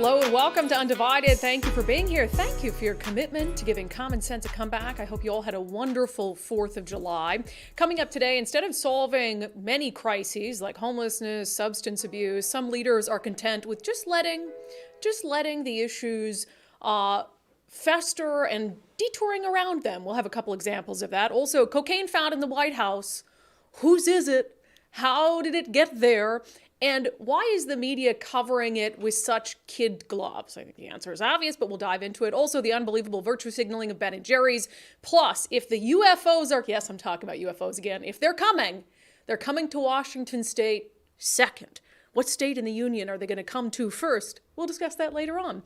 Hello and welcome to Undivided. Thank you for being here. Thank you for your commitment to giving common sense a comeback. I hope you all had a wonderful 4th of July. Coming up today, instead of solving many crises like homelessness, substance abuse, some leaders are content with just letting the issues fester and detouring around them. We'll have a couple examples of that. Also, cocaine found in the White House. Whose is it? How did it get there? And why is the media covering it with such kid gloves? I think the answer is obvious, but we'll dive into it. Also, the unbelievable virtue signaling of Ben and Jerry's. Plus, if the UFOs are, yes, I'm talking about UFOs again. If they're coming to Washington State second. What state in the union are they going to come to first? We'll discuss that later on.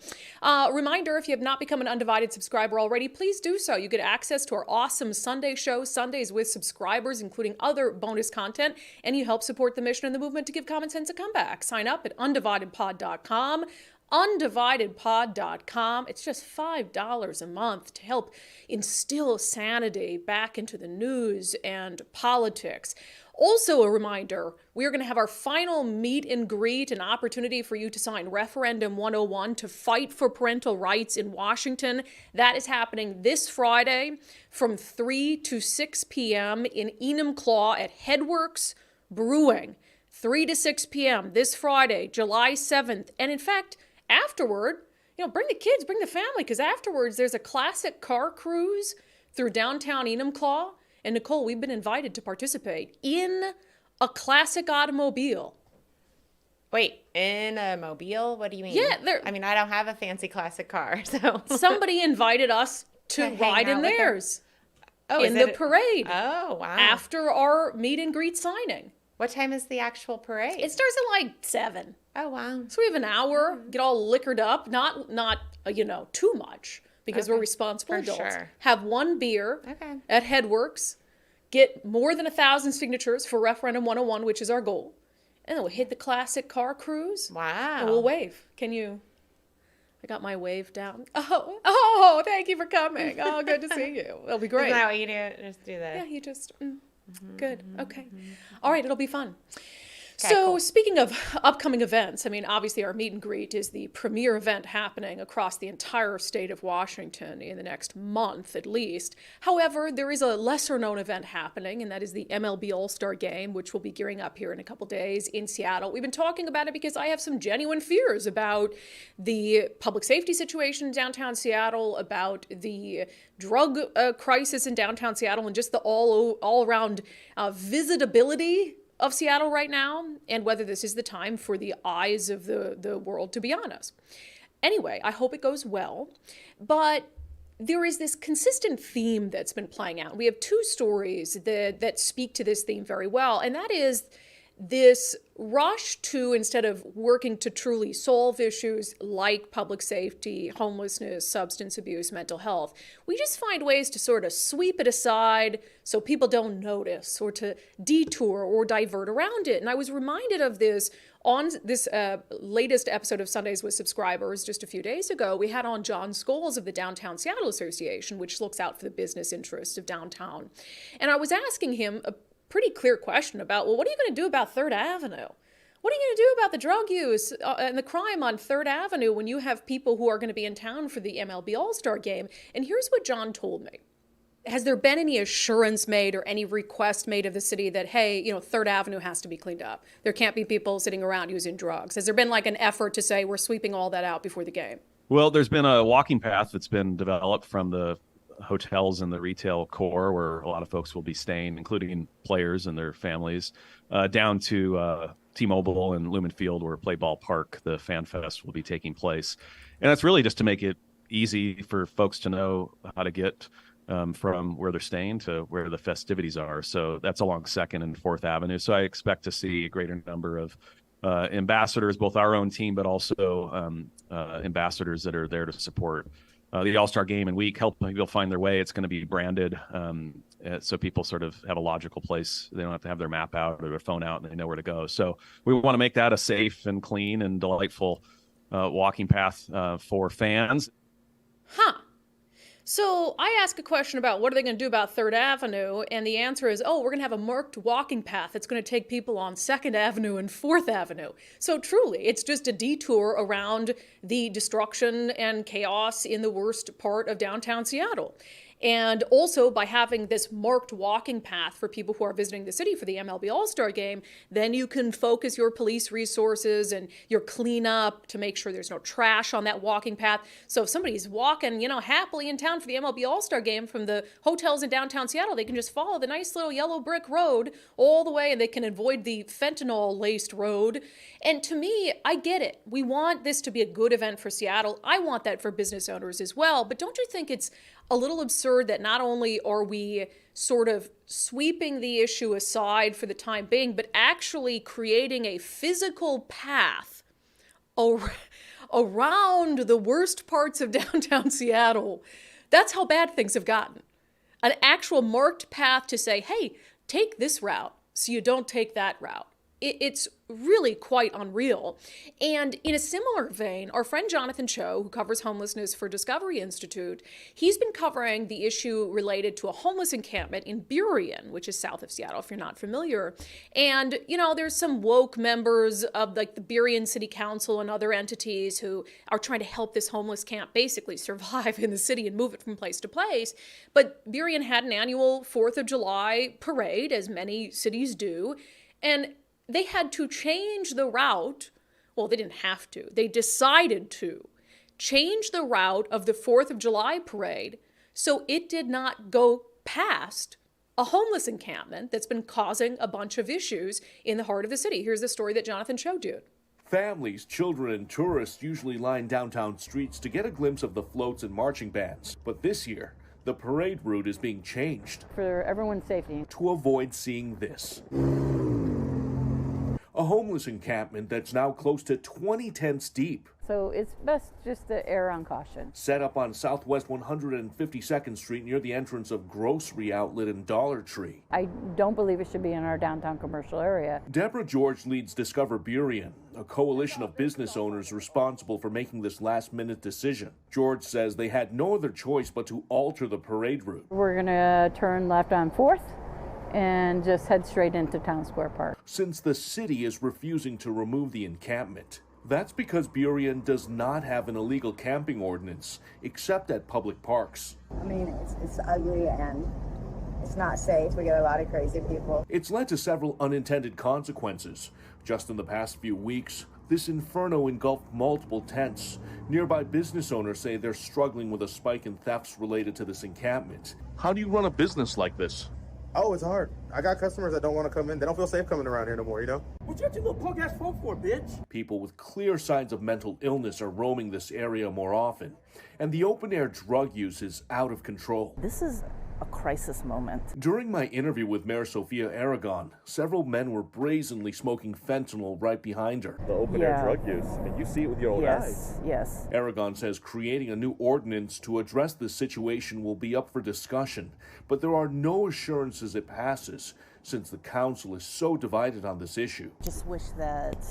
Reminder, if you have not become an Undivided subscriber already, please do so. You get access to our awesome Sunday show, Sundays with subscribers, including other bonus content, and you help support the mission and the movement to give common sense a comeback. Sign up at undividedpod.com. undividedpod.com. It's just $5 a month to help instill sanity back into the news and politics. Also a reminder, we are going to have our final meet and greet, an opportunity for you to sign Referendum 101 to fight for parental rights in Washington. That is happening this Friday from 3 to 6 p.m. in Enumclaw at Headworks Brewing. 3 to 6 p.m. this Friday, July 7th. And in fact, afterward, bring the kids, bring the family, because afterwards there's a classic car cruise through downtown Enumclaw. And Nicole, we've been invited to participate in a classic automobile. Wait, in a mobile? What do you mean? Yeah, I mean, I don't have a fancy classic car, so. Somebody invited us to ride in theirs in the parade. Oh, wow. After our meet and greet signing. What time is the actual parade? It starts at like 7. Oh, wow. So we have an hour, get all liquored up, not too much. Because we're responsible adults. Sure. Have one beer at Headworks, get more than 1,000 signatures for Referendum 101, which is our goal. And then we'll hit the classic car cruise. Wow. And we'll wave. I got my wave down. Oh, thank you for coming. Oh, good to see you. It'll be great. Isn't that what you do? Just do that. Yeah, you just, good. Okay. All right, it'll be fun. Okay, so cool. Speaking of upcoming events, obviously our meet and greet is the premier event happening across the entire state of Washington in the next month at least. However, there is a lesser known event happening, and that is the MLB All-Star Game, which will be gearing up here in a couple days in Seattle. We've been talking about it because I have some genuine fears about the public safety situation in downtown Seattle, about the drug crisis in downtown Seattle, and just the all-around visitability of Seattle right now, and whether this is the time for the eyes of the world to be on us. Anyway, I hope it goes well, but there is this consistent theme that's been playing out. We have 2 stories that speak to this theme very well, and that is this rush to, instead of working to truly solve issues like public safety, homelessness, substance abuse, mental health, we just find ways to sort of sweep it aside so people don't notice, or to detour or divert around it. And I was reminded of this on this latest episode of Sundays with Subscribers just a few days ago. We had on John Scholes of the Downtown Seattle Association, which looks out for the business interests of downtown. And I was asking him a pretty clear question about, what are you going to do about 3rd Avenue? What are you going to do about the drug use and the crime on 3rd Avenue when you have people who are going to be in town for the MLB All-Star Game? And here's what John told me. Has there been any assurance made or any request made of the city that, hey, 3rd Avenue has to be cleaned up? There can't be people sitting around using drugs. Has there been like an effort to say we're sweeping all that out before the game? Well, there's been a walking path that's been developed from the hotels and the retail core where a lot of folks will be staying, including players and their families, down to T-Mobile and Lumen Field, where Play Ball Park, the Fan Fest, will be taking place. And that's really just to make it easy for folks to know how to get from where they're staying to where the festivities are. So that's along 2nd and 4th Avenue. So I expect to see a greater number of ambassadors, both our own team, but also ambassadors that are there to support the All-Star Game and week, help people find their way. It's going to be branded so people sort of have a logical place. They don't have to have their map out or their phone out, and they know where to go. So we want to make that a safe and clean and delightful walking path for fans. Huh. So I ask a question about what are they going to do about 3rd Avenue, and the answer is, oh, we're going to have a marked walking path that's going to take people on 2nd Avenue and 4th Avenue. So truly, it's just a detour around the destruction and chaos in the worst part of downtown Seattle. And also, by having this marked walking path for people who are visiting the city for the MLB All-Star Game, then you can focus your police resources and your cleanup to make sure there's no trash on that walking path. So if somebody's walking, happily in town for the MLB All-Star Game from the hotels in downtown Seattle, they can just follow the nice little yellow brick road all the way, and they can avoid the fentanyl-laced road. And to me, I get it. We want this to be a good event for Seattle. I want that for business owners as well. But don't you think it's a little absurd that not only are we sort of sweeping the issue aside for the time being, but actually creating a physical path around the worst parts of downtown Seattle? That's how bad things have gotten. An actual marked path to say, hey, take this route so you don't take that route. It's really quite unreal. And in a similar vein, our friend Jonathan Cho, who covers homelessness for Discovery Institute, he's been covering the issue related to a homeless encampment in Burien, which is south of Seattle, if you're not familiar. And, there's some woke members of the Burien City Council and other entities who are trying to help this homeless camp basically survive in the city and move it from place to place. But Burien had an annual 4th of July parade, as many cities do, and they had to change the route. Well, they didn't have to. They decided to change the route of the 4th of July parade so it did not go past a homeless encampment that's been causing a bunch of issues in the heart of the city. Here's the story that Jonathan Cho did. Families, children, and tourists usually line downtown streets to get a glimpse of the floats and marching bands. But this year, the parade route is being changed for everyone's safety to avoid seeing this. A homeless encampment that's now close to 20 tents deep. So it's best just to err on caution. Set up on Southwest 152nd Street near the entrance of Grocery Outlet and Dollar Tree. I don't believe it should be in our downtown commercial area. Deborah George leads Discover Burien, a coalition of business owners responsible for making this last-minute decision. George says they had no other choice but to alter the parade route. We're going to turn left on 4th. And just head straight into Town Square Park. Since the city is refusing to remove the encampment, that's because Burien does not have an illegal camping ordinance, except at public parks. I mean, it's ugly and it's not safe. We get a lot of crazy people. It's led to several unintended consequences. Just in the past few weeks, this inferno engulfed multiple tents. Nearby business owners say they're struggling with a spike in thefts related to this encampment. How do you run a business like this? Oh, it's hard. I got customers that don't want to come in. They don't feel safe coming around here no more, What you got your little punk ass phone for, bitch? People with clear signs of mental illness are roaming this area more often, and the open-air drug use is out of control. This is a crisis moment. During my interview with Mayor Sophia Aragon, several men were brazenly smoking fentanyl right behind her. The open-air drug use. I mean, you see it with your own eyes. Yes. Aragon says creating a new ordinance to address this situation will be up for discussion, but there are no assurances it passes since the council is so divided on this issue. Just wish that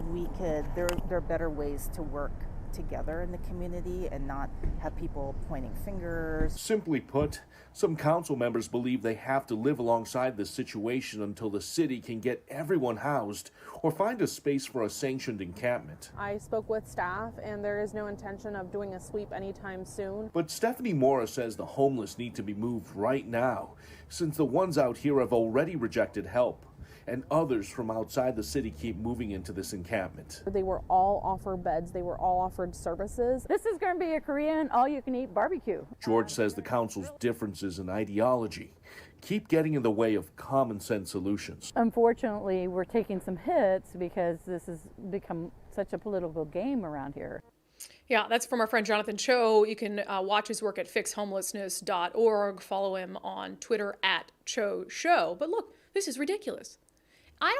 we could, there are better ways to work together in the community and not have people pointing fingers. Simply put, some council members believe they have to live alongside this situation until the city can get everyone housed or find a space for a sanctioned encampment. I spoke with staff and there is no intention of doing a sweep anytime soon. But Stephanie Mora says the homeless need to be moved right now, since the ones out here have already rejected help, and others from outside the city keep moving into this encampment. They were all offered beds. They were all offered services. This is going to be a Korean all-you-can-eat barbecue. George says the council's differences in ideology keep getting in the way of common sense solutions. Unfortunately, we're taking some hits because this has become such a political game around here. Yeah, that's from our friend Jonathan Cho. You can watch his work at fixhomelessness.org. Follow him on Twitter at Cho Show. But look, this is ridiculous. I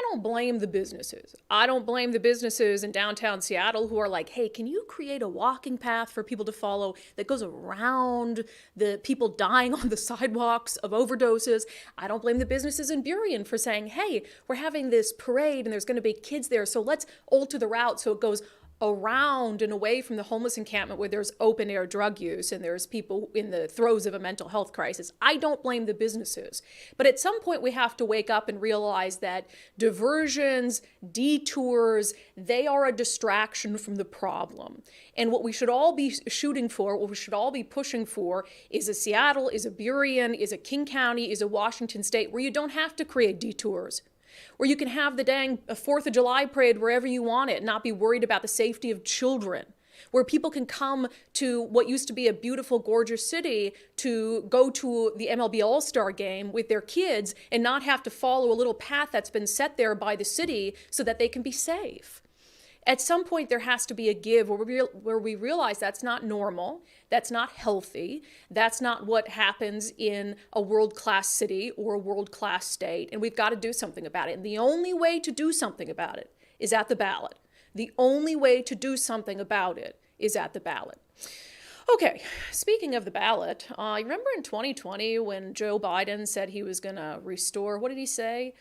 don't blame the businesses. I don't blame the businesses in downtown Seattle who are like, hey, can you create a walking path for people to follow that goes around the people dying on the sidewalks of overdoses? I don't blame the businesses in Burien for saying, hey, we're having this parade and there's going to be kids there, so let's alter the route so it goes around and away from the homeless encampment where there's open air drug use and there's people in the throes of a mental health crisis. I don't blame the businesses. But at some point we have to wake up and realize that diversions, detours, they are a distraction from the problem. And what we should all be shooting for, what we should all be pushing for, is a Seattle, is a Burien, is a King County, is a Washington State where you don't have to create detours, where you can have the dang 4th of July parade wherever you want it, not be worried about the safety of children, where people can come to what used to be a beautiful, gorgeous city to go to the MLB All-Star game with their kids and not have to follow a little path that's been set there by the city so that they can be safe. At some point, there has to be a give where we realize that's not normal, that's not healthy, that's not what happens in a world-class city or a world-class state, and we've got to do something about it. And the only way to do something about it is at the ballot. The only way to do something about it is at the ballot. Okay, speaking of the ballot, you remember in 2020 when Joe Biden said he was going to restore, what did he say?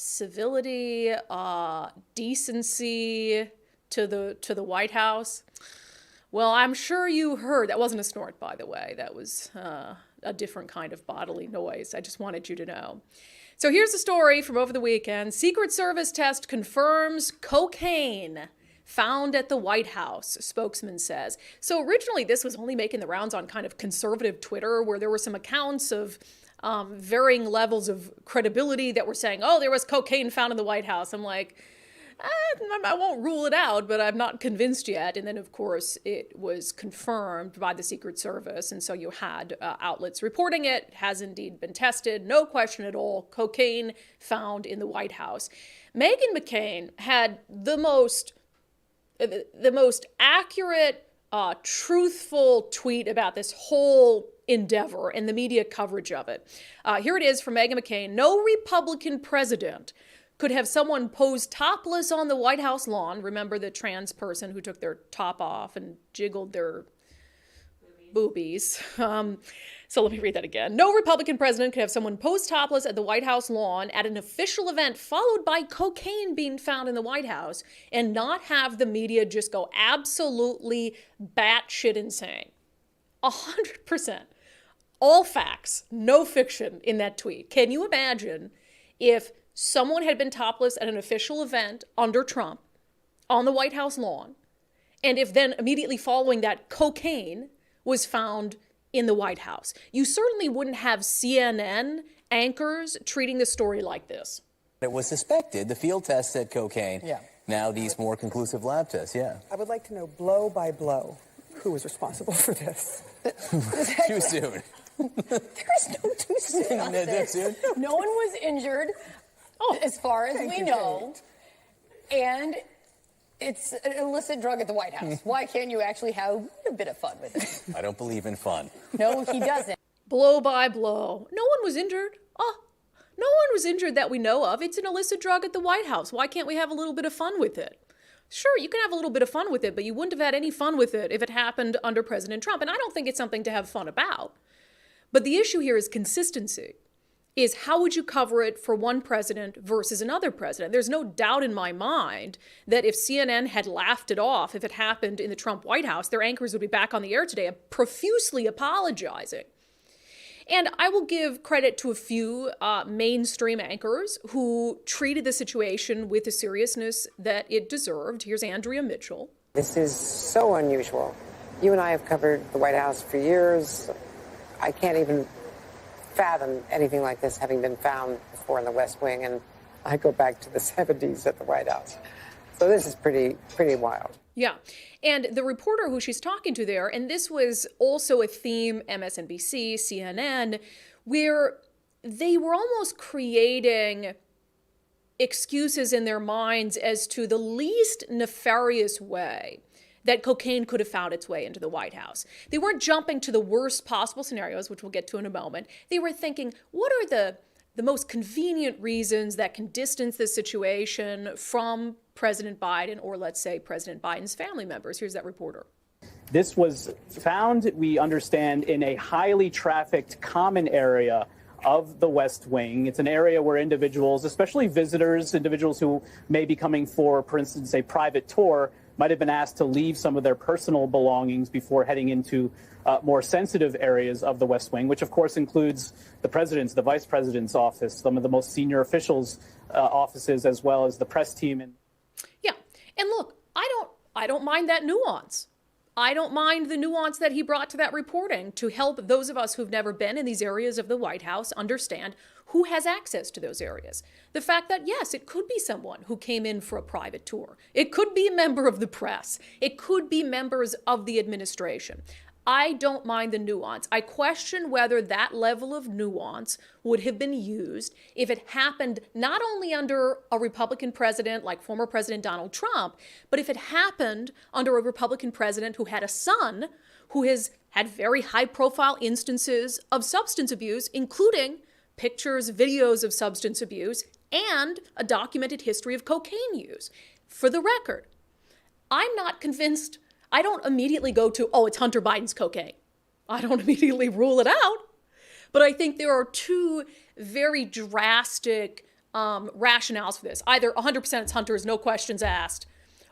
Civility, decency to the White House. Well, I'm sure you heard, that wasn't a snort, by the way. That was a different kind of bodily noise. I just wanted you to know. So here's a story from over the weekend. Secret Service test confirms cocaine found at the White House, a spokesman says. So originally this was only making the rounds on kind of conservative Twitter, where there were some accounts of varying levels of credibility that were saying, oh, there was cocaine found in the White House. I'm like, I won't rule it out, but I'm not convinced yet. And then, of course, it was confirmed by the Secret Service. And so you had outlets reporting it has indeed been tested. No question at all. Cocaine found in the White House. Meghan McCain had the most accurate, truthful tweet about this whole endeavor and the media coverage of it. Here it is from Meghan McCain. No Republican president could have someone pose topless on the White House lawn. Remember the trans person who took their top off and jiggled their boobies. So let me read that again. No Republican president could have someone pose topless at the White House lawn at an official event followed by cocaine being found in the White House and not have the media just go absolutely batshit insane. 100%. All facts, no fiction in that tweet. Can you imagine if someone had been topless at an official event under Trump on the White House lawn, and if then immediately following that cocaine was found in the White House? You certainly wouldn't have CNN anchors treating the story like this. It was suspected. The field test said cocaine. Yeah. Now these more conclusive lab tests, yeah. I would like to know blow by blow who was responsible for this. Too soon. There's no too soon. No, too soon. No one was injured, as far as we know. And it's an illicit drug at the White House. Why can't you actually have a bit of fun with it? I don't believe in fun. No, he doesn't. Blow by blow. No one was injured. No one was injured that we know of. It's an illicit drug at the White House. Why can't we have a little bit of fun with it? Sure, you can have a little bit of fun with it, but you wouldn't have had any fun with it if it happened under President Trump. And I don't think it's something to have fun about. But the issue here is consistency. Is how would you cover it for one president versus another president? There's no doubt in my mind that if CNN had laughed it off, if it happened in the Trump White House, their anchors would be back on the air today profusely apologizing. And I will give credit to a few mainstream anchors who treated the situation with the seriousness that it deserved. Here's Andrea Mitchell. This is so unusual. You and I have covered the White House for years. I can't even fathom anything like this having been found before in the West Wing, and I go back to the 70s at the White House. So this is pretty wild. Yeah. And the reporter who she's talking to there, and this was also a theme, MSNBC, CNN, where they were almost creating excuses in their minds as to the least nefarious way that cocaine could have found its way into the White House. They weren't jumping to the worst possible scenarios, which we'll get to in a moment. They were thinking, what are the most convenient reasons that can distance this situation from President Biden or, let's say, President Biden's family members? Here's that reporter. This was found, we understand, in a highly trafficked common area of the West Wing. It's an area where individuals, especially visitors, individuals who may be coming for instance, a private tour, might have been asked to leave some of their personal belongings before heading into more sensitive areas of the West Wing, which of course includes the president's, the vice president's office, some of the most senior officials' offices, as well as the press team. Yeah, and look, I don't mind that nuance. I don't mind the nuance that he brought to that reporting to help those of us who've never been in these areas of the White House understand who has access to those areas. The fact that, yes, it could be someone who came in for a private tour. It could be a member of the press. It could be members of the administration. I don't mind the nuance. I question whether that level of nuance would have been used if it happened not only under a Republican president like former President Donald Trump, but if it happened under a Republican president who had a son who has had very high-profile instances of substance abuse, including pictures, videos of substance abuse, and a documented history of cocaine use. For the record, I'm not convinced. I don't immediately go to, oh, it's Hunter Biden's cocaine. I don't immediately rule it out. But I think there are two very drastic rationales for this. Either 100% it's Hunter's, no questions asked,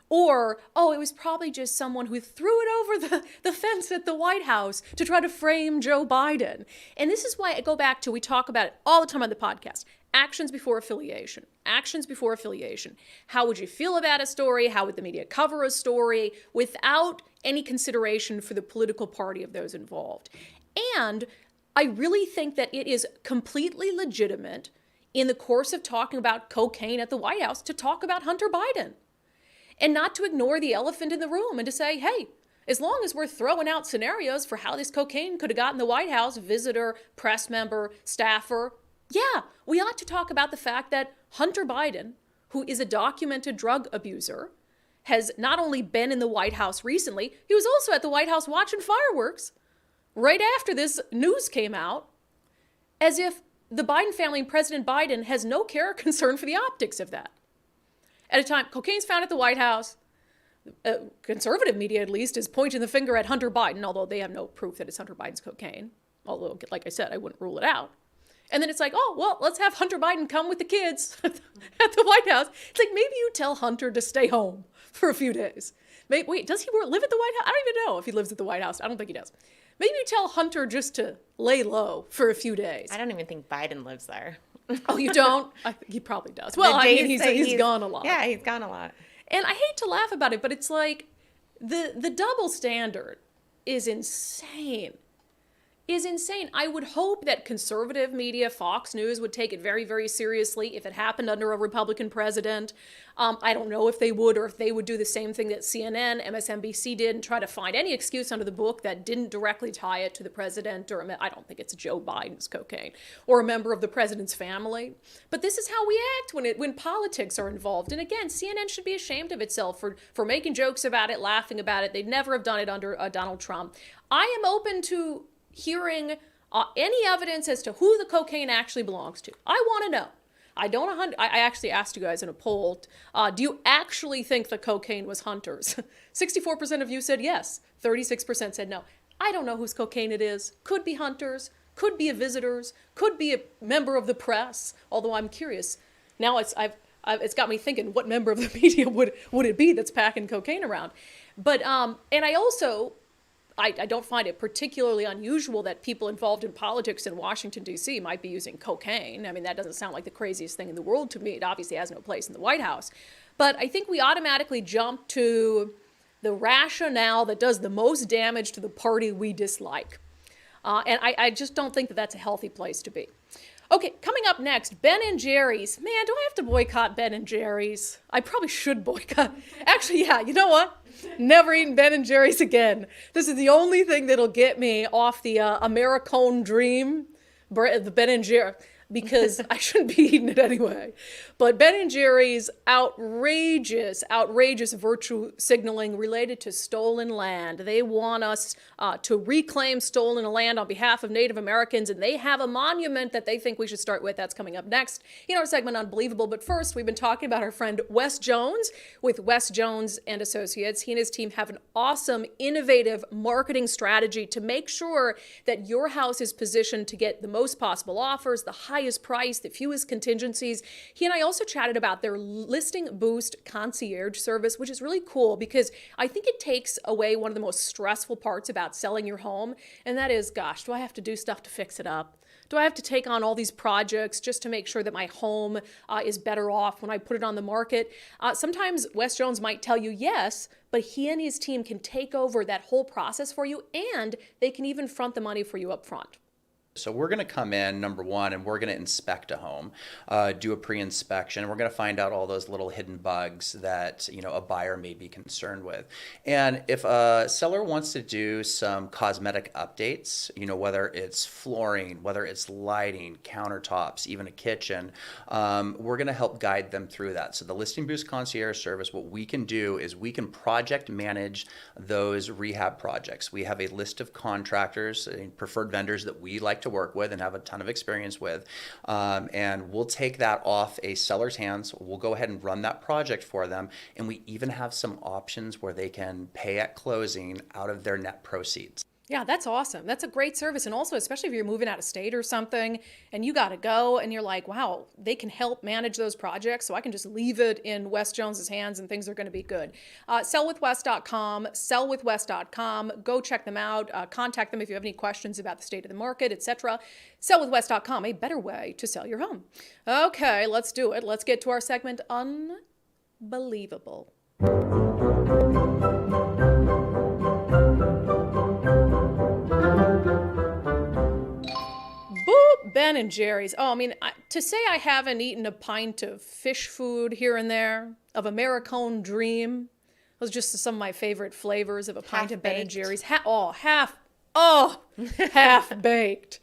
or, oh, it was probably just someone who threw it over the fence at the White House to try to frame Joe Biden. And this is why I go back to, we talk about it all the time on the podcast, actions before affiliation. Actions before affiliation. How would you feel about a story? How would the media cover a story without any consideration for the political party of those involved? And I really think that it is completely legitimate in the course of talking about cocaine at the White House to talk about Hunter Biden. And not to ignore the elephant in the room and to say, hey, as long as we're throwing out scenarios for how this cocaine could have gotten the White House, visitor, press member, staffer, yeah, we ought to talk about the fact that Hunter Biden, who is a documented drug abuser, has not only been in the White House recently, he was also at the White House watching fireworks right after this news came out, as if the Biden family and President Biden has no care or concern for the optics of that. At a time, cocaine's found at the White House. Conservative media, at least, is pointing the finger at Hunter Biden, although they have no proof that it's Hunter Biden's cocaine. Although, like I said, I wouldn't rule it out. And then it's like, oh, well, let's have Hunter Biden come with the kids at the White House. It's like, maybe you tell Hunter to stay home for a few days. Wait, does he live at the White House? I don't even know if he lives at the White House. I don't think he does. Maybe you tell Hunter just to lay low for a few days. I don't even think Biden lives there. Oh, you don't? I think he probably does. Well, I mean, he's gone a lot. Yeah, he's gone a lot. And I hate to laugh about it, but it's like the double standard is insane. I would hope that conservative media, Fox News, would take it very, very seriously if it happened under a Republican president. I don't know if they would, or if they would do the same thing that CNN, MSNBC did and try to find any excuse under the book that didn't directly tie it to the president, or I don't think it's Joe Biden's cocaine, or a member of the president's family. But this is how we act when politics are involved. And again, CNN should be ashamed of itself for making jokes about it, laughing about it. They'd never have done it under Donald Trump. I am open to hearing any evidence as to who the cocaine actually belongs to. I want to know. I actually asked you guys in a poll, do you actually think the cocaine was Hunter's? 64% of you said yes. 36% said no. I don't know whose cocaine it is. Could be Hunter's, could be a visitor's, could be a member of the press, although I'm curious. Now it's got me thinking, what member of the media would it be that's packing cocaine around? But, and I also, I don't find it particularly unusual that people involved in politics in Washington, D.C. might be using cocaine. I mean, that doesn't sound like the craziest thing in the world to me. It obviously has no place in the White House. But I think we automatically jump to the rationale that does the most damage to the party we dislike. And I just don't think that that's a healthy place to be. Okay, coming up next, Ben & Jerry's. Man, do I have to boycott Ben & Jerry's? I probably should boycott. Actually, yeah, you know what? Never eating Ben & Jerry's again. This is the only thing that'll get me off the Americone dream, the Ben & Jerry, because I shouldn't be eating it anyway. But Ben & Jerry's outrageous virtue signaling related to stolen land. They want us to reclaim stolen land on behalf of Native Americans, and they have a monument that they think we should start with. That's coming up next in our segment Unbelievable. But first, we've been talking about our friend Wes Jones with Wes Jones and Associates. He and his team have an awesome, innovative marketing strategy to make sure that your house is positioned to get the most possible offers, the highest price, the fewest contingencies. He and I also chatted about their listing boost concierge service, which is really cool because I think it takes away one of the most stressful parts about selling your home. And that is, gosh, do I have to do stuff to fix it up? Do I have to take on all these projects just to make sure that my home is better off when I put it on the market? Sometimes Wes Jones might tell you yes, but he and his team can take over that whole process for you, and they can even front the money for you up front. So we're going to come in, number one, and we're going to inspect a home, do a pre-inspection, and we're going to find out all those little hidden bugs that, you know, a buyer may be concerned with. And if a seller wants to do some cosmetic updates, you know, whether it's flooring, whether it's lighting, countertops, even a kitchen, we're going to help guide them through that. So the Listing Boost Concierge Service, what we can do is we can project manage those rehab projects. We have a list of contractors and preferred vendors that we like to work with and have a ton of experience with, and we'll take that off a seller's hands. We'll go ahead and run that project for them, and we even have some options where they can pay at closing out of their net proceeds. Yeah, that's awesome. That's a great service. And also, especially if you're moving out of state or something and you got to go and you're like, wow, they can help manage those projects. So I can just leave it in Wes Jones's hands and things are going to be good. Sellwithwes.com, sellwithwes.com. Go check them out. Contact them if you have any questions about the state of the market, etc. Sellwithwes.com, a better way to sell your home. Okay, let's do it. Let's get to our segment, Unbelievable. Ben and Jerry's. Oh, I mean, to say I haven't eaten a pint of fish food here and there, of Americone Dream, those are just some of my favorite flavors of a pint of Ben and Jerry's. Half baked.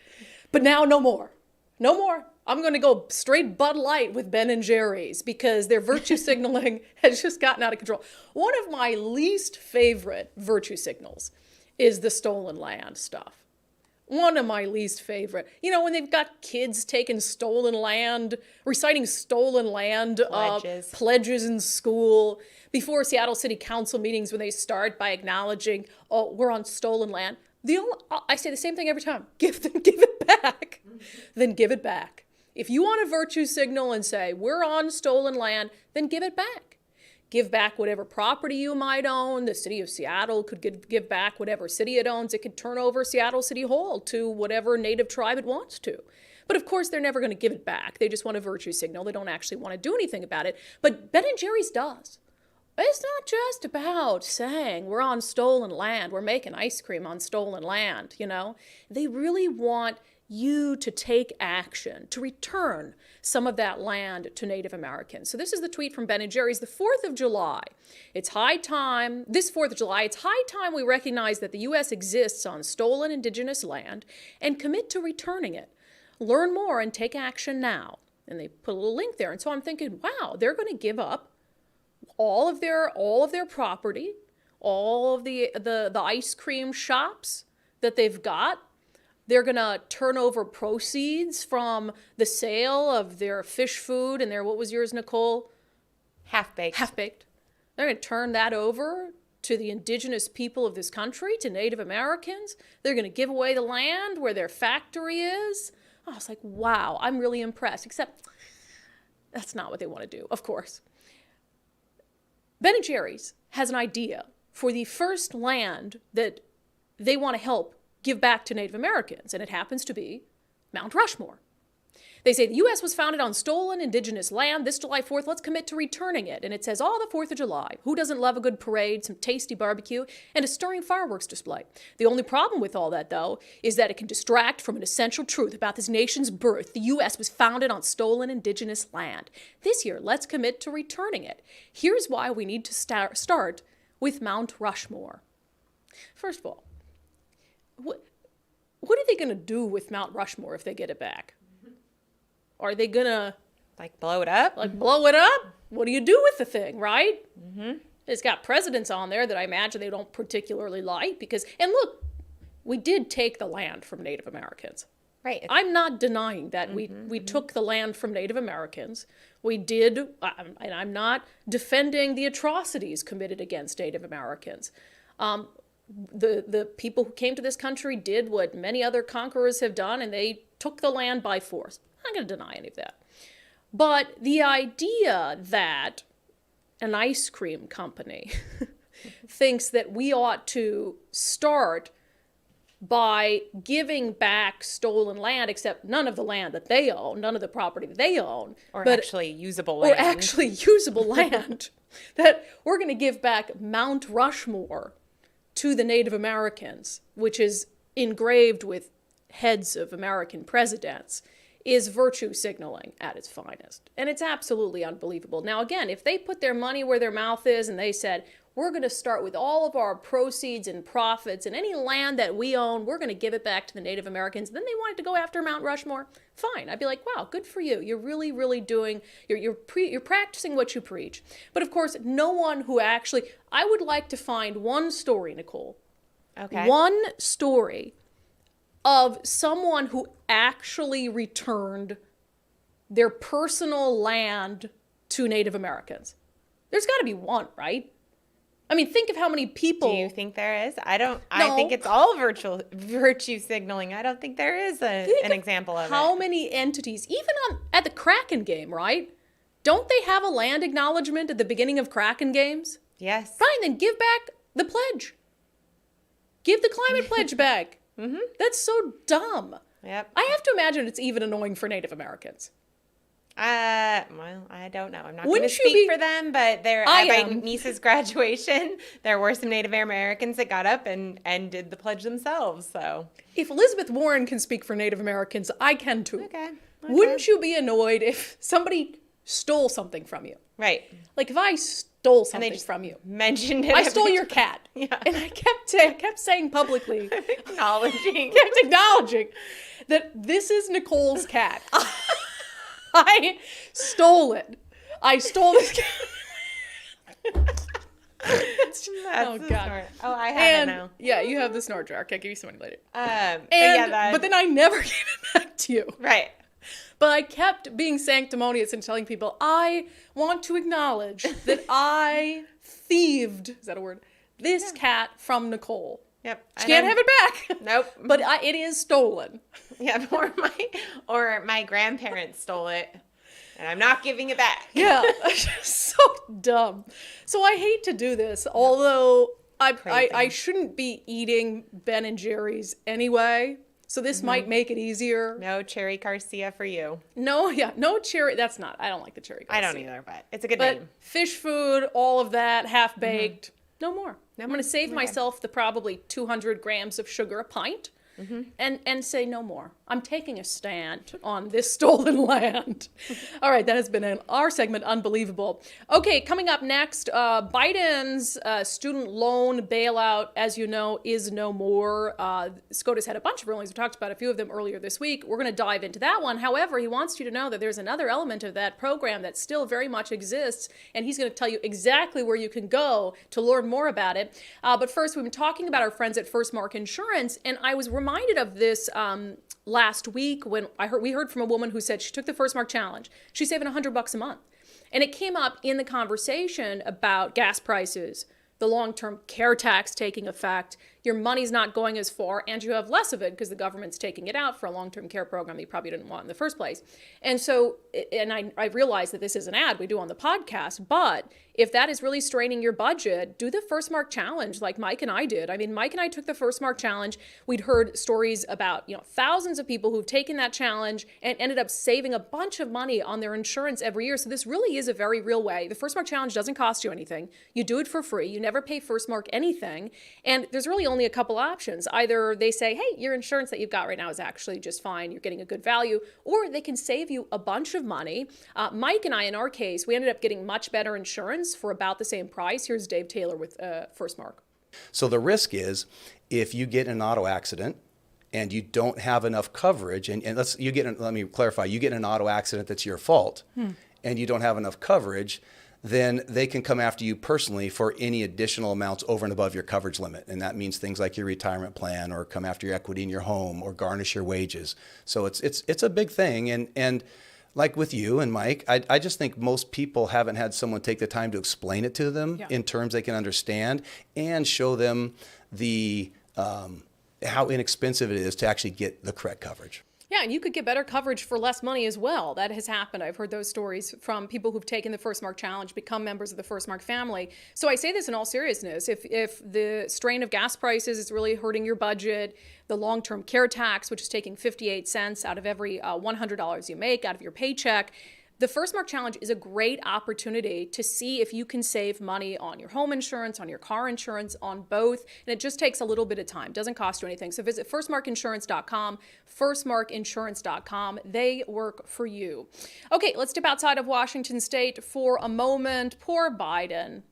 But now no more. No more. I'm going to go straight Bud Light with Ben and Jerry's because their virtue signaling has just gotten out of control. One of my least favorite virtue signals is the stolen land stuff. One of my least favorite. You know, when they've got kids taking stolen land, reciting stolen land pledges in school, before Seattle City Council meetings when they start by acknowledging, oh, we're on stolen land. I say the same thing every time. Give it back. Then give it back. If you want a virtue signal and say, we're on stolen land, then give it back. Give back whatever property you might own. The city of Seattle could give back whatever city it owns. It could turn over Seattle City Hall to whatever native tribe it wants to. But of course, they're never going to give it back. They just want a virtue signal. They don't actually want to do anything about it. But Ben and Jerry's does. It's not just about saying we're on stolen land. We're making ice cream on stolen land, you know. They really want you to take action, to return some of that land to Native Americans. So this is the tweet from Ben and Jerry's, the 4th of July. It's high time, this 4th of July, it's high time we recognize that the U.S. exists on stolen indigenous land and commit to returning it. Learn more and take action now. And they put a little link there. And so I'm thinking, wow, they're going to give up all of their property, all of the ice cream shops that they've got. They're going to turn over proceeds from the sale of their fish food and their, what was yours, Nicole? Half-baked. Half-baked. They're going to turn that over to the indigenous people of this country, to Native Americans. They're going to give away the land where their factory is. I was like, wow, I'm really impressed. Except that's not what they want to do, of course. Ben and Jerry's has an idea for the first land that they want to help give back to Native Americans, and it happens to be Mount Rushmore. They say the U.S. was founded on stolen indigenous land. This July 4th, let's commit to returning it. And it says, the 4th of July. Who doesn't love a good parade, some tasty barbecue, and a stirring fireworks display? The only problem with all that, though, is that it can distract from an essential truth about this nation's birth. The U.S. was founded on stolen indigenous land. This year, let's commit to returning it. Here's why we need to start with Mount Rushmore. First of all, what are they going to do with Mount Rushmore if they get it back? Are they going to... blow it up? Blow it up? What do you do with the thing, right? Mm-hmm. It's got presidents on there that I imagine they don't particularly like because... And look, we did take the land from Native Americans. Right. I'm not denying that we took the land from Native Americans. We did, and I'm not defending the atrocities committed against Native Americans. The people who came to this country did what many other conquerors have done, and they took the land by force. not going to deny any of that. But the idea that an ice cream company thinks that we ought to start by giving back stolen land, except none of the land that they own, none of the property that they own. Or but, actually usable land. Or actually usable land. That we're going to give back Mount Rushmore to the Native Americans, which is engraved with heads of American presidents, is virtue signaling at its finest. And it's absolutely unbelievable. Now, again, if they put their money where their mouth is and they said, we're going to start with all of our proceeds and profits and any land that we own, we're going to give it back to the Native Americans. Then they wanted to go after Mount Rushmore. Fine. I'd be like, wow, good for you. You're really, really doing, you're practicing what you preach. But of course, no one who actually, I would like to find one story, Nicole. Okay. One story of someone who actually returned their personal land to Native Americans. There's got to be one, right? I mean, think of how many people. Do you think there is? I think it's all virtue signaling. I don't think there is an example of how many entities, even at the Kraken game, right? Don't they have a land acknowledgement at the beginning of Kraken games? Yes. Fine, then give back the pledge. Give the climate pledge back. Mm-hmm. That's so dumb. Yep. I have to imagine it's even annoying for Native Americans. Well, I don't know. I'm not going to speak for them, but at my niece's graduation, there were some Native Americans that got up and did the pledge themselves. So if Elizabeth Warren can speak for Native Americans, I can too. Okay. Wouldn't you be annoyed if somebody stole something from you? Right. Like if I stole something from you. Mentioned it. I stole your cat. Yeah. And I kept saying publicly. acknowledging that this is Nicole's cat. I stole it. I stole this cat. Oh, God. Oh, I have it now. Yeah, you have the snort jar. Okay, I'll give you some money later. But then I never gave it back to you. Right. But I kept being sanctimonious and telling people, I want to acknowledge that I thieved, is that a word? This cat from Nicole. Yep. She can't have it back. Nope. But it is stolen. Yeah, or my grandparents stole it, and I'm not giving it back. Yeah, so dumb. So I hate to do this, although I shouldn't be eating Ben and Jerry's anyway. So this might make it easier. No cherry Garcia for you. No cherry. That's not. I don't like the cherry Garcia. I don't either, but it's a good name. Fish food, all of that, half baked. No more. I'm going to save myself the probably 200 grams of sugar a pint and say no more. I'm taking a stand on this stolen land. All right, that has been our segment, Unbelievable. Okay, coming up next, Biden's student loan bailout, as you know, is no more. SCOTUS had a bunch of rulings. We talked about a few of them earlier this week. We're going to dive into that one. However, he wants you to know that there's another element of that program that still very much exists, and he's going to tell you exactly where you can go to learn more about it. But first, we've been talking about our friends at First Mark Insurance, and I was reminded of this last week when we heard from a woman who said she took the First Mark Challenge. She's saving $100 a month. And it came up in the conversation about gas prices, the long-term care tax taking effect, your money's not going as far, and you have less of it because the government's taking it out for a long-term care program that you probably didn't want in the first place. And so, I realize that this is an ad we do on the podcast, but if that is really straining your budget, do the First Mark Challenge like Mike and I did. I mean, Mike and I took the First Mark Challenge. We'd heard stories about, thousands of people who've taken that challenge and ended up saving a bunch of money on their insurance every year. So this really is a very real way. The First Mark Challenge doesn't cost you anything. You do it for free. You never pay First Mark anything. And there's really only a couple options. Either they say, hey, your insurance that you've got right now is actually just fine. You're getting a good value. Or they can save you a bunch of money. Mike and I, in our case, we ended up getting much better insurance for about the same price. Here's Dave Taylor with First Mark. So the risk is if you get in an auto accident and you don't have enough coverage, and let me clarify, you get in an auto accident that's your fault and you don't have enough coverage, then they can come after you personally for any additional amounts over and above your coverage limit. And that means things like your retirement plan, or come after your equity in your home, or garnish your wages. So it's a big thing. And like with you and Mike, I just think most people haven't had someone take the time to explain it to them in terms they can understand, and show them the how inexpensive it is to actually get the correct coverage. Yeah, and you could get better coverage for less money as well. That has happened. I've heard those stories from people who've taken the First Mark Challenge, become members of the First Mark family. So I say this in all seriousness. If the strain of gas prices is really hurting your budget, the long-term care tax, which is taking 58 cents out of every $100 you make out of your paycheck, the First Mark Challenge is a great opportunity to see if you can save money on your home insurance, on your car insurance, on both. And it just takes a little bit of time. Doesn't cost you anything. So visit firstmarkinsurance.com, firstmarkinsurance.com. They work for you. Okay, let's step outside of Washington State for a moment. Poor Biden.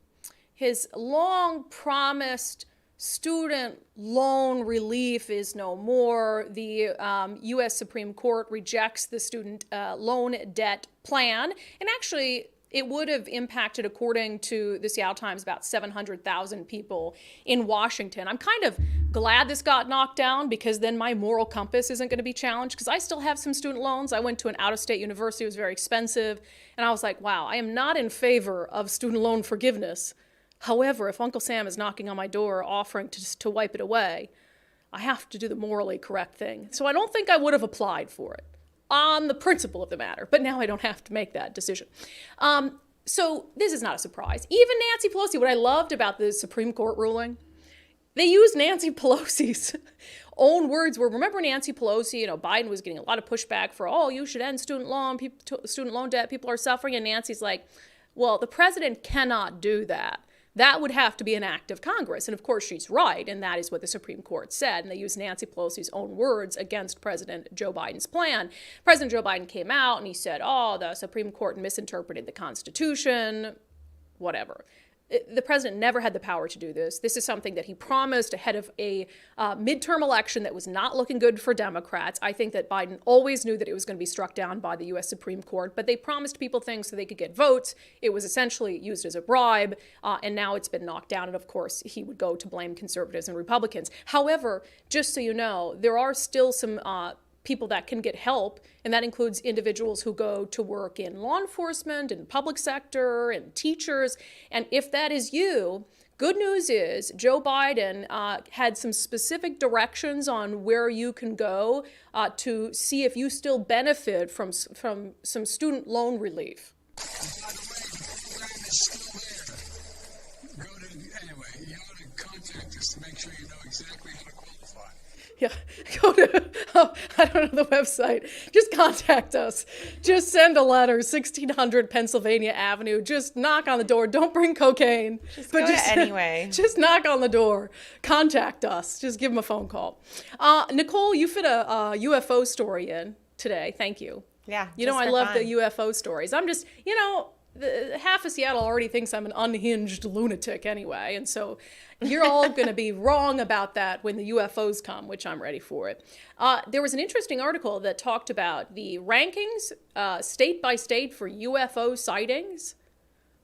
His long promised student loan relief is no more. The U.S. Supreme Court rejects the student loan debt plan. And actually, it would have impacted, according to the Seattle Times, about 700,000 people in Washington. I'm kind of glad this got knocked down, because then my moral compass isn't going to be challenged, because I still have some student loans. I went to an out-of-state university. It was very expensive. And I was like, wow, I am not in favor of student loan forgiveness. However, if Uncle Sam is knocking on my door offering to wipe it away, I have to do the morally correct thing. So I don't think I would have applied for it on the principle of the matter, but now I don't have to make that decision. So this is not a surprise. Even Nancy Pelosi, what I loved about the Supreme Court ruling, they used Nancy Pelosi's own words were, remember Nancy Pelosi, Biden was getting a lot of pushback for, you should end student loan debt, people are suffering, and Nancy's like, well, the president cannot do that. That would have to be an act of Congress. And of course, she's right, and that is what the Supreme Court said. And they used Nancy Pelosi's own words against President Joe Biden's plan. President Joe Biden came out and he said, the Supreme Court misinterpreted the Constitution, whatever. The president never had the power to do this. This is something that he promised ahead of a midterm election that was not looking good for Democrats. I think that Biden always knew that it was going to be struck down by the U.S. Supreme Court, but they promised people things so they could get votes. It was essentially used as a bribe, and now it's been knocked down. And of course, he would go to blame conservatives and Republicans. However, just so you know, there are still some people that can get help, and that includes individuals who go to work in law enforcement and public sector and teachers. And if that is you, good news is Joe Biden had some specific directions on where you can go to see if you still benefit from some student loan relief. To make sure you know exactly how to qualify. Yeah, go to, I don't know the website. Just contact us. Just send a letter, 1600 Pennsylvania Avenue. Just knock on the door. Don't bring cocaine. Just go anyway. Just knock on the door. Contact us. Just give them a phone call. Nicole, you fit a UFO story in today. Thank you. Yeah. I love the UFO stories. I'm just, half of Seattle already thinks I'm an unhinged lunatic anyway, and so you're all going to be wrong about that when the UFOs come, which I'm ready for it. There was an interesting article that talked about the rankings state by state for UFO sightings.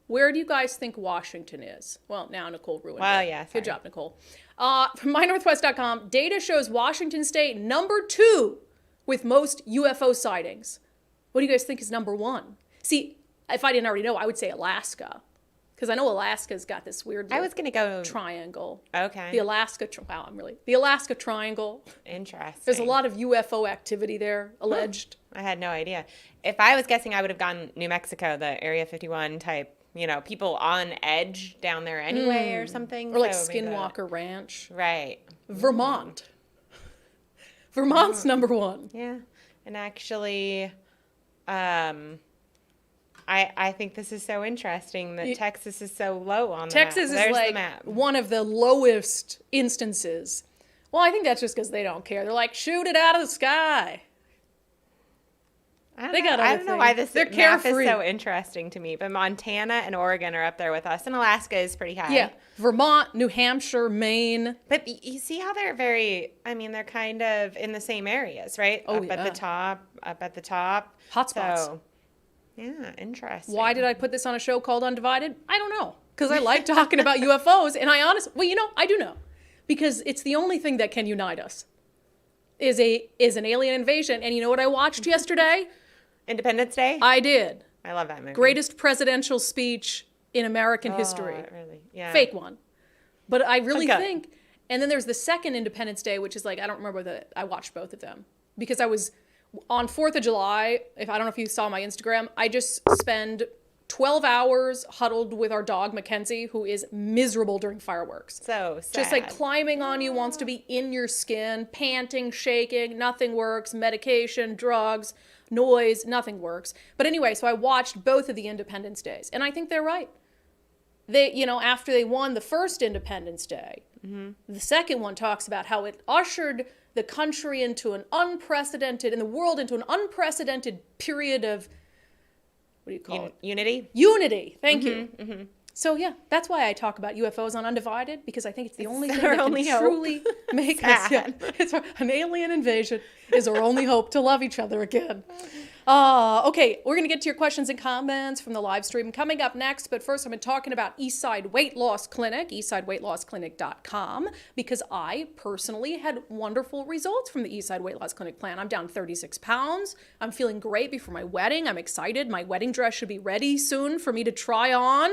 Where do you guys think Washington is? Well, now Nicole ruined it. Yeah, good job, Nicole. From mynorthwest.com, data shows Washington State number 2 with most UFO sightings. What do you guys think is number 1? See, if I didn't already know, I would say Alaska. Because I know Alaska's got this weird I was going to go triangle. Okay. The Alaska Triangle. Interesting. There's a lot of UFO activity there, alleged. I had no idea. If I was guessing, I would have gone New Mexico, the Area 51 type, people on edge down there anyway or something. Or like Skinwalker Ranch. Right. Vermont. Vermont's number 1. Yeah. And actually, I think this is so interesting that Texas is so low on the map. Texas is like one of the lowest instances. Well, I think that's just because they don't care. They're like, shoot it out of the sky. I don't know why this map is so interesting to me, but Montana and Oregon are up there with us, and Alaska is pretty high. Yeah, Vermont, New Hampshire, Maine. But you see how they're they're kind of in the same areas, right? Up at the top. Hotspots. So, yeah, interesting. Why did I put this on a show called Undivided? I don't know. Because I like talking about UFOs, and I do know. Because it's the only thing that can unite us. Is an alien invasion. And you know what I watched yesterday? Independence Day? I did. I love that movie. Greatest presidential speech in American history. Really? Yeah. Fake one. But I really think, and then there's the second Independence Day, which is I don't remember I watched both of them. Because I was On 4th of July, I don't know if you saw my Instagram, I just spend 12 hours huddled with our dog, Mackenzie, who is miserable during fireworks. So sad. Just like climbing on you, wants to be in your skin, panting, shaking, nothing works, medication, drugs, noise, nothing works. But anyway, so I watched both of the Independence Days, and I think they're right. They, after they won the first Independence Day, the second one talks about how it ushered the country into an unprecedented, and the world into an unprecedented period of, what do you call it? Unity? Unity. Thank you. Mm-hmm. So yeah, that's why I talk about UFOs on Undivided, because I think it's the only thing that can truly make us, it's an alien invasion is our only hope to love each other again. Okay, we're going to get to your questions and comments from the live stream coming up next, but first I've been talking about Eastside Weight Loss Clinic, eastsideweightlossclinic.com, because I personally had wonderful results from the Eastside Weight Loss Clinic plan. I'm down 36 pounds. I'm feeling great before my wedding. I'm excited. My wedding dress should be ready soon for me to try on.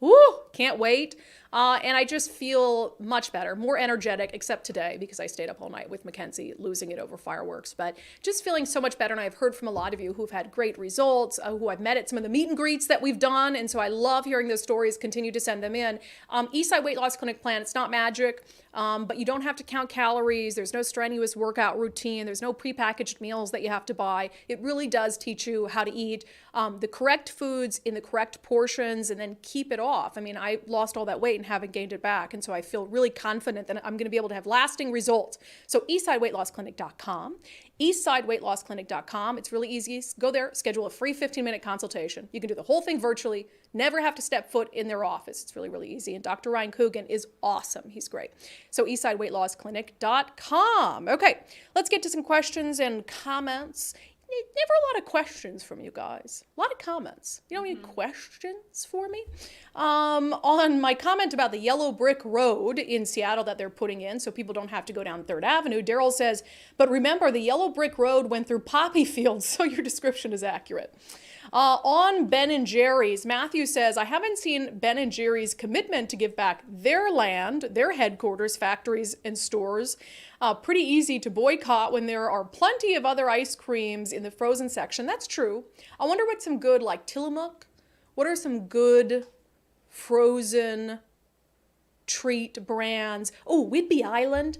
Woo, can't wait. And I just feel much better, more energetic, except today because I stayed up all night with Mackenzie, losing it over fireworks. But just feeling so much better. And I've heard from a lot of you who've had great results, who I've met at some of the meet and greets that we've done. And so I love hearing those stories. Continue to send them in. Eastside Weight Loss Clinic plan, it's not magic, but you don't have to count calories. There's no strenuous workout routine. There's no prepackaged meals that you have to buy. It really does teach you how to eat the correct foods in the correct portions and then keep it off. I mean, I lost all that weight and haven't gained it back. And so I feel really confident that I'm going to be able to have lasting results. So eastsideweightlossclinic.com, eastsideweightlossclinic.com. It's really easy. Go there, schedule a free 15-minute consultation. You can do the whole thing virtually, never have to step foot in their office. It's really, really easy. And Dr. Ryan Coogan is awesome. He's great. So eastsideweightlossclinic.com. Okay, let's get to some questions and comments. Never a lot of questions from you guys. A lot of comments. You don't need questions for me? On my comment about the yellow brick road in Seattle that they're putting in so people don't have to go down 3rd Avenue, Daryl says, but remember, the yellow brick road went through poppy fields, so your description is accurate. On Ben & Jerry's, Matthew says, I haven't seen Ben & Jerry's commitment to give back their land, their headquarters, factories, and stores. Pretty easy to boycott when there are plenty of other ice creams in the frozen section. That's true. I wonder what some good, like Tillamook, what are some good frozen treat brands? Oh, Whidbey Island.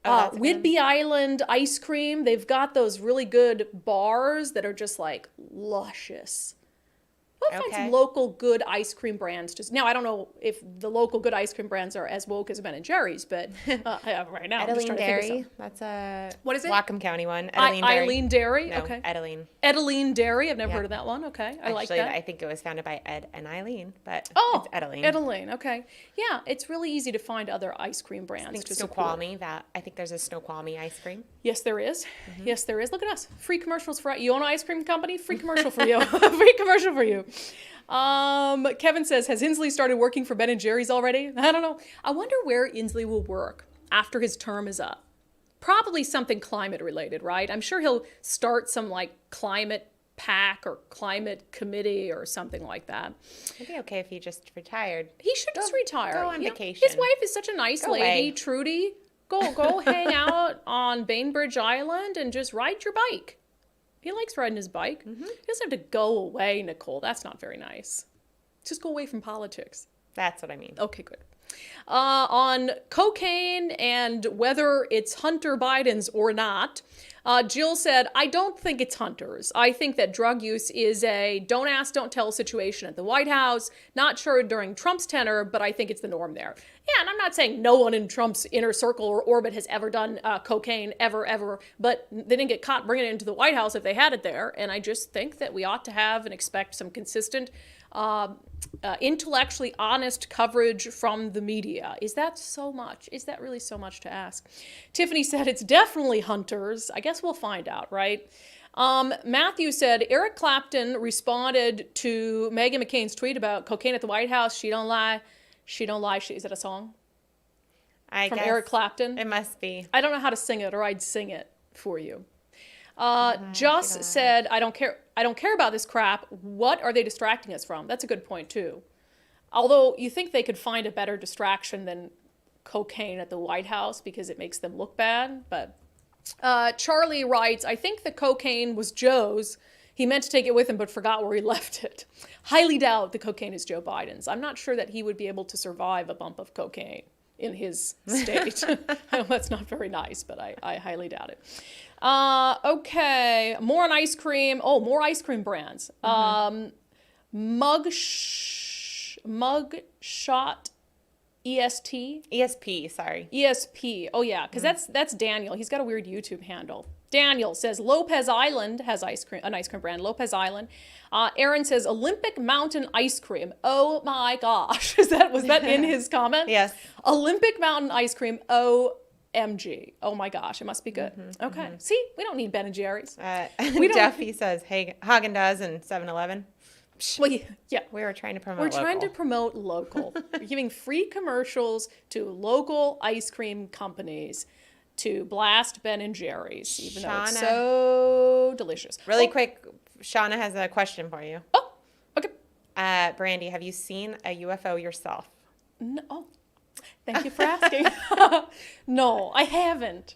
Whidbey Island ice cream. They've got those really good bars that are just like luscious. We'll find some local good ice cream brands. Now, I don't know if the local good ice cream brands are as woke as Ben & Jerry's, but right now, Edeline I'm just Dairy. That's a what is it? Whatcom County one. Edeline Dairy. Eileen Dairy. No, okay. Edeline. Edeline Dairy. I've never heard of that one. Okay, I like that. I think it was founded by Ed and Eileen, but it's Edeline. Edeline. Okay. Yeah, it's really easy to find other ice cream brands. I think I think there's a Snoqualmie ice cream. Yes, there is. Yes, there is. Look at us. Free commercials for you. Own an ice cream company? Free commercial for you. Free commercial for you. Kevin says, has Inslee started working for Ben & Jerry's already? I don't know. I wonder where Inslee will work after his term is up. Probably something climate related, right? I'm sure he'll start some like climate pack or climate committee or something like that. It'd be okay if he just retired. He should just retire. Go on vacation. His wife is such a nice lady, Trudy. Go hang out on Bainbridge Island and just ride your bike. He likes riding his bike. He doesn't have to go away, Nicole. That's not very nice. Just go away from politics. That's what I mean. Okay, good. On cocaine and whether it's Hunter Biden's or not, Jill said, I don't think it's Hunter's. I think that drug use is a don't ask, don't tell situation at the White House. Not sure during Trump's tenure, but I think it's the norm there. Yeah, and I'm not saying no one in Trump's inner circle or orbit has ever done cocaine, ever, but they didn't get caught bringing it into the White House if they had it there. And I just think that we ought to have and expect some consistent, intellectually honest coverage from the media. Is that so much? Is that really so much to ask? Tiffany said it's definitely Hunter's. I guess we'll find out, right? Matthew said, Eric Clapton responded to Meghan McCain's tweet about cocaine at the White House. She don't lie. She don't lie. Is that a song? From guess Eric Clapton? It must be. I don't know how to sing it, or I'd sing it for you. Just said, I don't care about this crap. What are they distracting us from? That's a good point, too. Although you think they could find a better distraction than cocaine at the White House because it makes them look bad, but Charlie writes, I think the cocaine was Joe's. He meant to take it with him, but forgot where he left it. Highly doubt the cocaine is Joe Biden's. I'm not sure that he would be able to survive a bump of cocaine in his state. I know that's not very nice, but I highly doubt it. Okay, more on ice cream. Oh, more ice cream brands. Mugshot ESP, sorry. ESP. Oh yeah, because that's Daniel. He's got a weird YouTube handle. Daniel says Lopez Island has an ice cream brand. Lopez Island. Aaron says Olympic Mountain ice cream. Oh my gosh, was that in his comment? Yes. Olympic Mountain ice cream. OMG. Oh my gosh, it must be good. Okay. See, we don't need Ben and Jerry's. Duffy says, hey, Haagen-Dazs and 7-Eleven. Well, yeah. We were trying to promote We're local. trying to promote local. We're giving free commercials to local ice cream companies to blast Ben and Jerry's, even though it's so delicious. Really quick, Shauna has a question for you. Oh, okay. Brandi, have you seen a UFO yourself? No. Oh, thank you for asking. No, I haven't.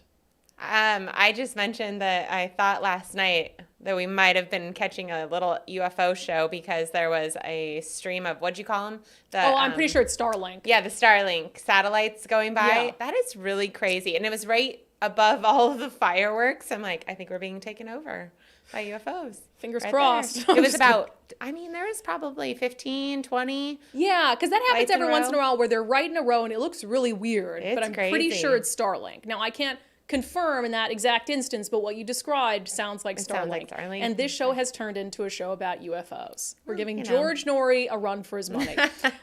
I just mentioned that I thought last night that we might have been catching a little UFO show because there was a stream of, what'd you call them? I'm pretty sure it's Starlink. Yeah, the Starlink satellites going by. Yeah. That is really crazy. And it was right above all of the fireworks. I'm like, I think we're being taken over by UFOs. Fingers crossed. It was about, there was probably 15, 20. Yeah, because that happens every once in a while where they're right in a row and it looks really weird. But I'm pretty sure it's Starlink. Now, I can't confirm in that exact instance, but what you described sounds like Starlink. And this show has turned into a show about UFOs. We're giving George Norrie a run for his money.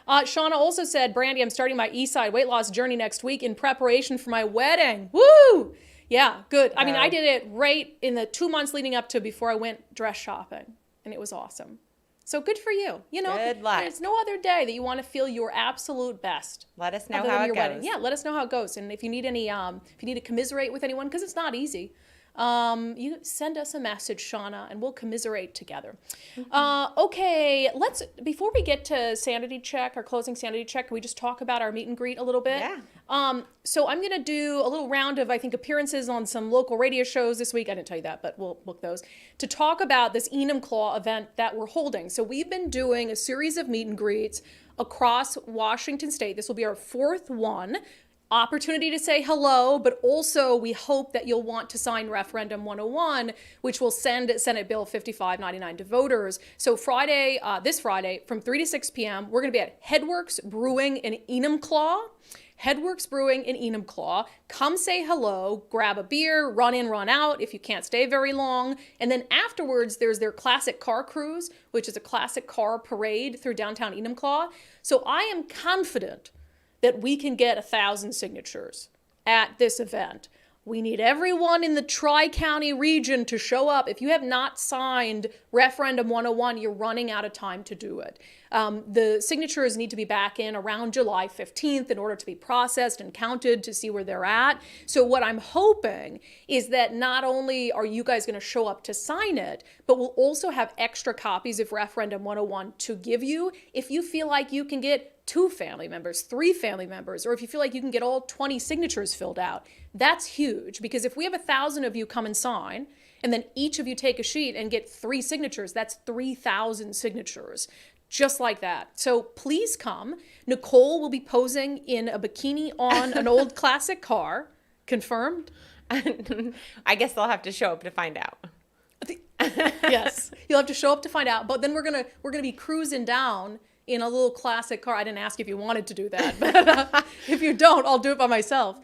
Shauna also said, Brandi, I'm starting my Eastside weight loss journey next week in preparation for my wedding. Woo! Yeah, good. I mean, I did it right in the 2 months leading up to before I went dress shopping, and it was awesome. So good for you. You know, good luck. There's no other day that you want to feel your absolute best. Let us know how it goes. Wedding. Yeah, let us know how it goes. And if you need any, if you need to commiserate with anyone, because it's not easy, you send us a message, Shauna, and we'll commiserate together. Okay, before we get to sanity check, our closing sanity check, can we just talk about our meet and greet a little bit? Yeah. So I'm going to do a little round of, I think, appearances on some local radio shows this week. I didn't tell you that, but we'll book those to talk about this Enumclaw event that we're holding. So we've been doing a series of meet and greets across Washington State. This will be our fourth one. Opportunity to say hello, but also we hope that you'll want to sign Referendum 101, which will send Senate Bill 5599 to voters. So this Friday, from 3 to 6 p.m., we're going to be at Headworks Brewing in Enumclaw. Headworks Brewing in Enumclaw. Come say hello, grab a beer, run in, run out if you can't stay very long. And then afterwards, there's their Classic Car Cruise, which is a classic car parade through downtown Enumclaw. So I am confident that we can get 1,000 signatures at this event. We need everyone in the Tri-County region to show up. If you have not signed Referendum 101, you're running out of time to do it. The signatures need to be back in around July 15th in order to be processed and counted to see where they're at. So what I'm hoping is that not only are you guys going to show up to sign it, but we'll also have extra copies of Referendum 101 to give you if you feel like you can get 2 family members, 3 family members, or if you feel like you can get all 20 signatures filled out. That's huge, because if we have 1,000 of you come and sign, and then each of you take a sheet and get 3 signatures, that's 3,000 signatures, just like that. So please come. Nicole will be posing in a bikini on an old classic car. Confirmed? I guess they'll have to show up to find out. Yes, you'll have to show up to find out. But then we're gonna be cruising down in a little classic car. I didn't ask if you wanted to do that, but if you don't, I'll do it by myself.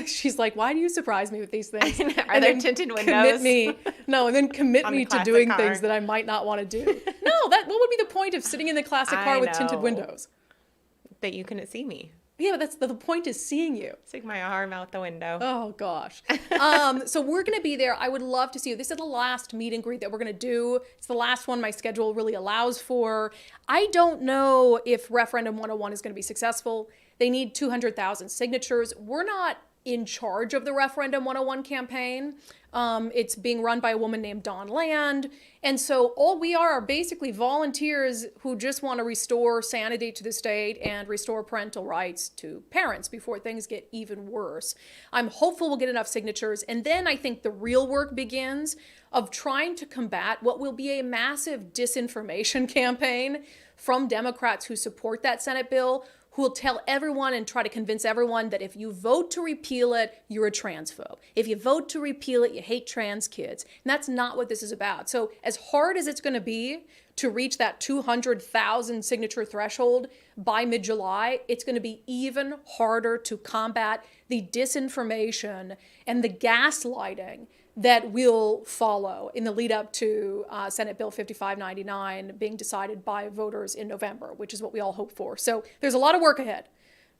She's like, why do you surprise me with these things? Are there tinted windows? Commit me to doing things that I might not want to do. No, what would be the point of sitting in the classic car with tinted windows? That you couldn't see me. Yeah, but that's the point is seeing you. Stick my arm out the window. Oh, gosh. So we're going to be there. I would love to see you. This is the last meet and greet that we're going to do. It's the last one my schedule really allows for. I don't know if Referendum 101 is going to be successful. They need 200,000 signatures. We're not in charge of the Referendum 101 campaign. It's being run by a woman named Dawn Land. And so all we are basically volunteers who just want to restore sanity to the state and restore parental rights to parents before things get even worse. I'm hopeful we'll get enough signatures. And then I think the real work begins of trying to combat what will be a massive disinformation campaign from Democrats who support that Senate bill, who will tell everyone and try to convince everyone that if you vote to repeal it, you're a transphobe. If you vote to repeal it, you hate trans kids. And that's not what this is about. So as hard as it's going to be to reach that 200,000 signature threshold by mid-July, it's going to be even harder to combat the disinformation and the gaslighting that will follow in the lead up to Senate Bill 5599 being decided by voters in November, which is what we all hope for. So there's a lot of work ahead.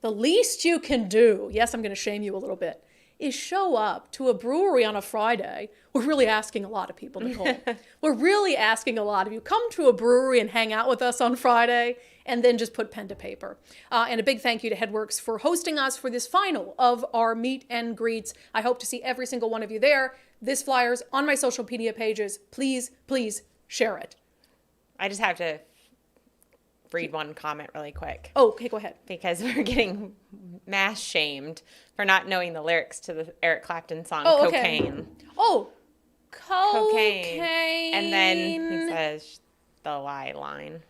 The least you can do, yes, I'm going to shame you a little bit, is show up to a brewery on a Friday. We're really asking a lot of people, Nicole. We're really asking a lot of you. Come to a brewery and hang out with us on Friday, and then just put pen to paper. And a big thank you to Headworks for hosting us for this final of our meet and greets. I hope to see every single one of you there. This flyer's on my social media pages. Please, please share it. I just have to read one comment really quick. Oh, okay, go ahead. Because we're getting mass shamed for not knowing the lyrics to the Eric Clapton song, Cocaine. Okay. Oh, cocaine. And then he says the lie line.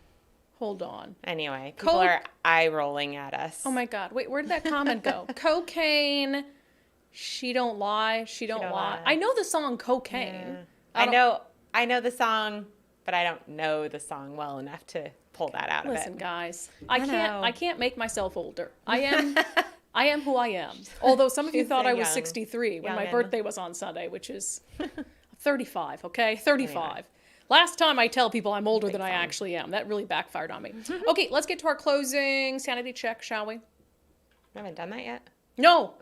Hold on. Anyway, people are eye rolling at us. Oh my God. Wait, where did that comment go? Cocaine. She don't lie. She don't lie. I know the song Cocaine. Yeah. I know the song, but I don't know the song well enough to pull that out of it. Listen, guys, I can't make myself older. I am who I am. Although some of you thought I was 63 when my birthday was on Sunday, which is 35, okay? 35. Anyway. Last time I tell people I'm older than I actually am. That really backfired on me. Okay, let's get to our closing sanity check, shall we? I haven't done that yet. No.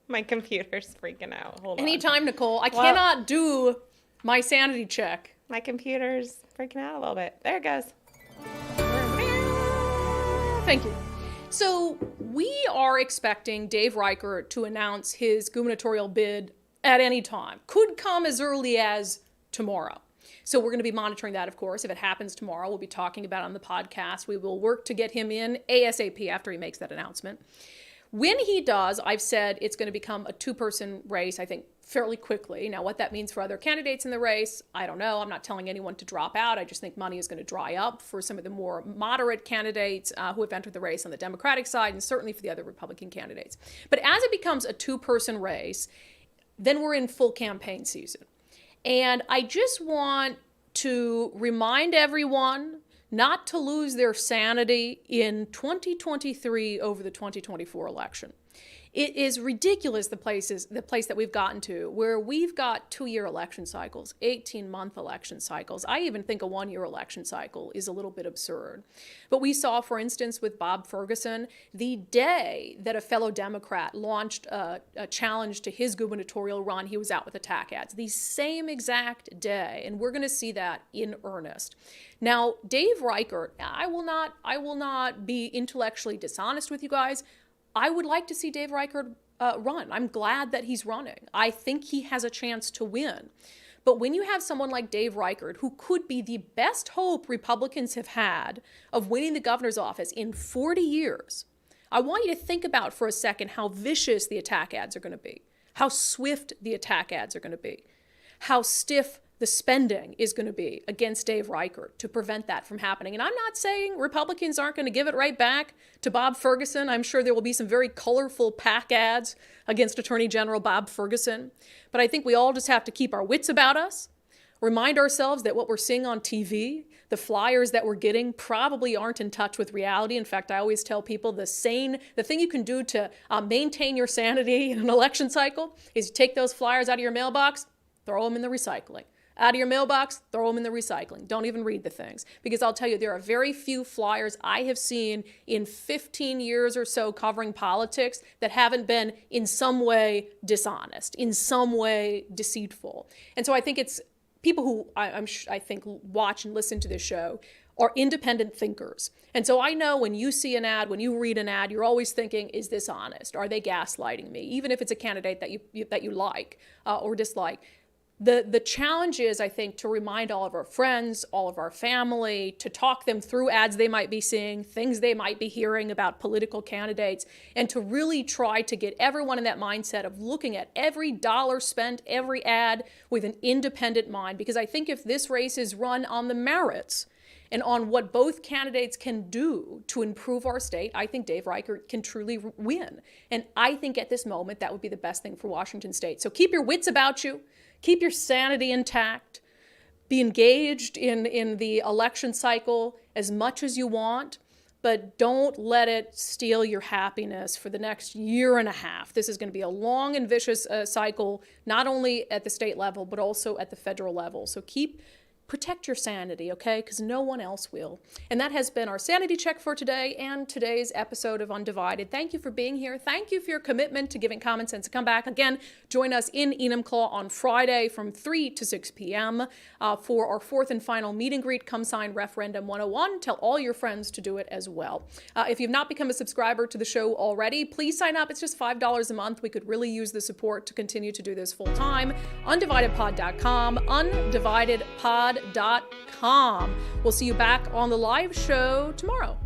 My computer's freaking out. Hold on. Anytime, Nicole. I cannot do my sanity check. My computer's freaking out a little bit. There it goes. Thank you. So we are expecting Dave Reichert to announce his gubernatorial bid at any time. Could come as early as tomorrow. So we're going to be monitoring that, of course. If it happens tomorrow, we'll be talking about it on the podcast. We will work to get him in ASAP after he makes that announcement. When he does, I've said it's going to become a two-person race, I think, fairly quickly. Now, what that means for other candidates in the race, I don't know. I'm not telling anyone to drop out. I just think money is going to dry up for some of the more moderate candidates who have entered the race on the Democratic side, and certainly for the other Republican candidates. But as it becomes a two-person race, then we're in full campaign season. And I just want to remind everyone not to lose their sanity in 2023 over the 2024 election. It is ridiculous, the place that we've gotten to, where we've got 2-year election cycles, 18-month election cycles. I even think a 1-year election cycle is a little bit absurd. But we saw, for instance, with Bob Ferguson, the day that a fellow Democrat launched a challenge to his gubernatorial run, he was out with attack ads. The same exact day, and we're going to see that in earnest. Now, Dave Reichert, I will not be intellectually dishonest with you guys. I would like to see Dave Reichert run. I'm glad that he's running. I think he has a chance to win. But when you have someone like Dave Reichert, who could be the best hope Republicans have had of winning the governor's office in 40 years, I want you to think about for a second how vicious the attack ads are going to be, how swift the attack ads are going to be, how stiff the spending is going to be against Dave Reichert to prevent that from happening. And I'm not saying Republicans aren't going to give it right back to Bob Ferguson. I'm sure there will be some very colorful PAC ads against Attorney General Bob Ferguson. But I think we all just have to keep our wits about us, remind ourselves that what we're seeing on TV, the flyers that we're getting probably aren't in touch with reality. In fact, I always tell people the thing you can do to maintain your sanity in an election cycle is you take those flyers out of your mailbox, throw them in the recycling. Out of your mailbox, throw them in the recycling. Don't even read the things. Because I'll tell you, there are very few flyers I have seen in 15 years or so covering politics that haven't been in some way dishonest, in some way deceitful. And so I think it's people who I think watch and listen to this show are independent thinkers. And so I know when you see an ad, when you read an ad, you're always thinking, is this honest? Are they gaslighting me? Even if it's a candidate that you like or dislike. The challenge is, I think, to remind all of our friends, all of our family, to talk them through ads they might be seeing, things they might be hearing about political candidates, and to really try to get everyone in that mindset of looking at every dollar spent, every ad with an independent mind. Because I think if this race is run on the merits and on what both candidates can do to improve our state, I think Dave Reichert can truly win. And I think at this moment, that would be the best thing for Washington State. So keep your wits about you. Keep your sanity intact. Be engaged in the election cycle as much as you want, but don't let it steal your happiness for the next year and a half. This is going to be a long and vicious cycle, not only at the state level, but also at the federal level. So protect your sanity, okay? Because no one else will. And that has been our sanity check for today and today's episode of Undivided. Thank you for being here. Thank you for your commitment to giving common sense a comeback. Again, join us in Enumclaw on Friday from 3 to 6 p.m. For our fourth and final meet and greet. Come sign Referendum 101. Tell all your friends to do it as well. If you've not become a subscriber to the show already, please sign up. It's just $5 a month. We could really use the support to continue to do this full time. undividedpod.com, undividedpod.com. We'll see you back on the live show tomorrow.